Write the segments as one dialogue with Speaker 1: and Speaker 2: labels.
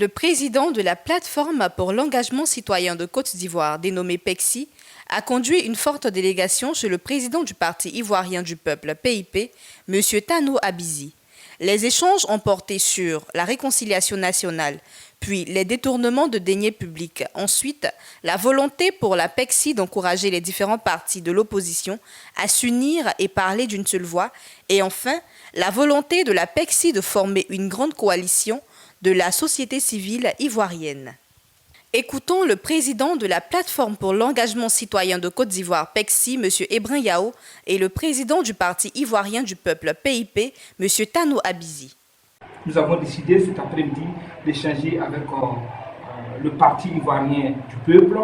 Speaker 1: Le président de la plateforme pour l'engagement citoyen de Côte d'Ivoire, dénommé PECSI, a conduit une forte délégation chez le président du Parti ivoirien du peuple, PIP, M. Tano Abizi. Les échanges ont porté sur la réconciliation nationale, puis les détournements de deniers publics. Ensuite, la volonté pour la PECSI d'encourager les différents partis de l'opposition à s'unir et parler d'une seule voix. Et enfin, la volonté de la PECSI de former une grande coalition de la société civile ivoirienne. Écoutons le président de la plateforme pour l'engagement citoyen de Côte d'Ivoire, PECSI, M. Ebrin Yao, et le président du Parti ivoirien du peuple, PIP, M. Tano Abizi.
Speaker 2: Nous avons décidé cet après-midi d'échanger avec le Parti ivoirien du peuple.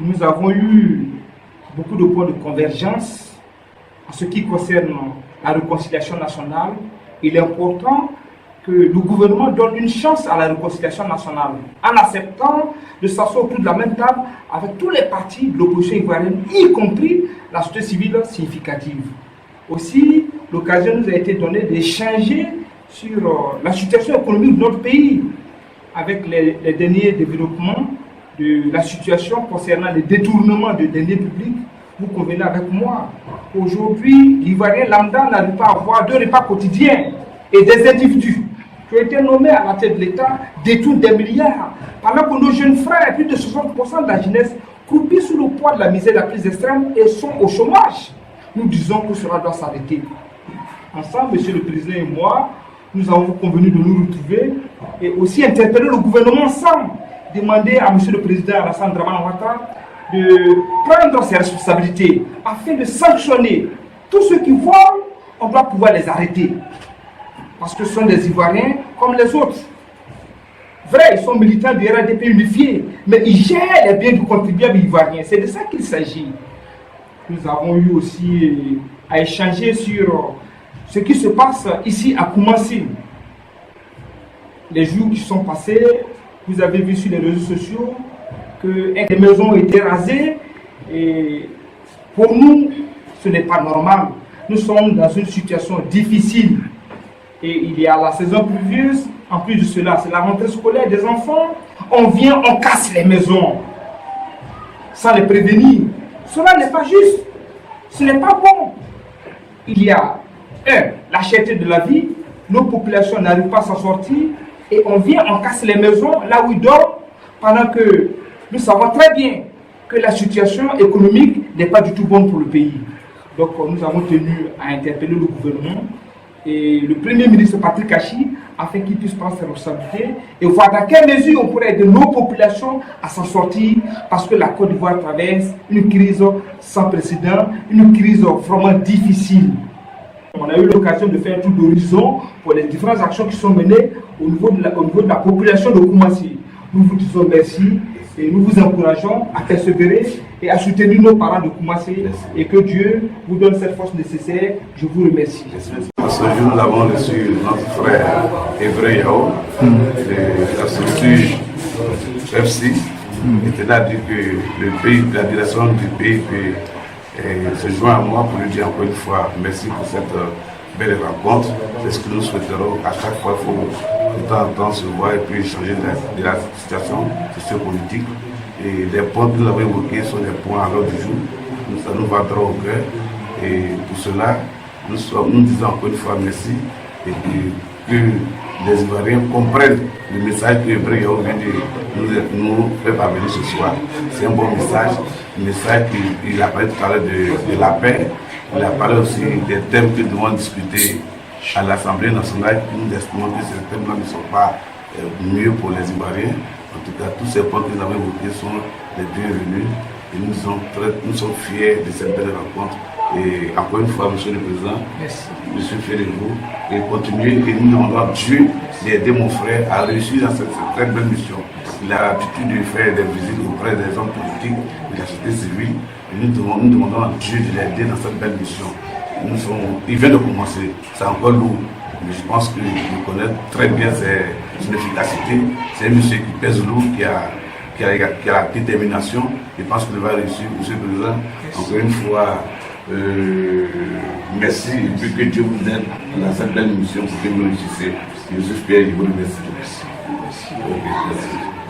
Speaker 2: Nous avons eu beaucoup de points de convergence en ce qui concerne la réconciliation nationale. Il est important que le gouvernement donne une chance à la réconciliation nationale en acceptant de s'asseoir autour de la même table avec tous les partis de l'opposition ivoirienne, y compris la société civile significative. Aussi, l'occasion nous a été donnée d'échanger sur la situation économique de notre pays avec les derniers développements de la situation concernant les détournements de deniers publics. Vous convenez avec moi, aujourd'hui, l'Ivoirien lambda n'arrive pas à avoir 2 repas quotidiens et des individus qui ont été nommés à la tête de l'État détournent des milliards, pendant que nos jeunes frères, plus de 60% de la jeunesse, croupissent sous le poids de la misère la plus extrême et sont au chômage. Nous disons que cela doit s'arrêter. Ensemble, Monsieur le Président et moi, nous avons convenu de nous retrouver et aussi interpeller le gouvernement ensemble, demander à Monsieur le Président Alassane Dramane Ouattara de prendre ses responsabilités afin de sanctionner tous ceux qui volent. On doit pouvoir les arrêter. Parce que ce sont des Ivoiriens comme les autres. Vrai, ils sont militants du RDP unifié, mais ils gèrent les biens du contribuable ivoirien. C'est de ça qu'il s'agit. Nous avons eu aussi à échanger sur ce qui se passe ici à Koumassi. Les jours qui sont passés, vous avez vu sur les réseaux sociaux que des maisons ont été rasées. Et pour nous, ce n'est pas normal. Nous sommes dans une situation difficile. Et il y a la saison pluvieuse, en plus de cela, c'est la rentrée scolaire des enfants. On vient, on casse les maisons, sans les prévenir. Cela n'est pas juste, ce n'est pas bon. Il y a, la cherté de la vie, nos populations n'arrivent pas à s'en sortir, et on vient, on casse les maisons, là où ils dorment, pendant que nous savons très bien que la situation économique n'est pas du tout bonne pour le pays. Donc nous avons tenu à interpeller le gouvernement, et le Premier ministre Patrick Kachi, afin qu'il puisse prendre ses responsabilités et voir dans quelle mesure on pourrait aider nos populations à s'en sortir, parce que la Côte d'Ivoire traverse une crise sans précédent, une crise vraiment difficile. On a eu l'occasion de faire un tour d'horizon pour les différentes actions qui sont menées au niveau de la population de Koumassi. Nous vous disons merci et nous vous encourageons à persévérer et à soutenir nos parents de Koumassi, et que Dieu vous donne cette force nécessaire. Je vous remercie.
Speaker 3: Ce jour, nous avons reçu notre frère Ebrin Yao de la structure FC. C'est-à-dire que le pays, la direction du pays se joint à moi pour lui dire encore une fois merci pour cette belle rencontre. C'est ce que nous souhaiterons. À chaque fois, il faut de temps en temps se voir et puis échanger de la situation sociopolitique. Et les points que nous avons évoqués sont des points à l'ordre du jour. Ça nous va droit au cœur. Et pour cela, nous disons encore une fois merci, et que les Ivoiriens comprennent le message que Ebrin Yao vient de nous faire parvenir ce soir. C'est un bon message, un message qu'il a parlé tout à l'heure de la paix. Il a parlé aussi des thèmes que nous devons discuter à l'Assemblée nationale, qui nous estimons que ces thèmes-là ne sont pas mieux pour les Ivoiriens. En tout cas, tous ces points que nous avons évoqués sont les bienvenus, et nous sommes fiers de cette belle rencontre. Et encore une fois, Monsieur le Président, Monsieur Ferrero, et continuez, et nous demandons à Dieu d'aider mon frère à réussir dans cette très belle mission. Il a l'habitude de faire des visites auprès des hommes politiques, de la société civile, et nous demandons à Dieu de l'aider dans cette belle mission. Il vient de commencer, c'est encore lourd, mais je pense qu'il connaît très bien son efficacité. C'est un monsieur qui pèse lourd, qui a la détermination. Je pense qu'il va réussir. Monsieur le Président, encore une fois, merci, et puis que Dieu vous aide dans cette belle mission pour que vous réussissez. Je suis fier, je vous remercie. Ok, merci.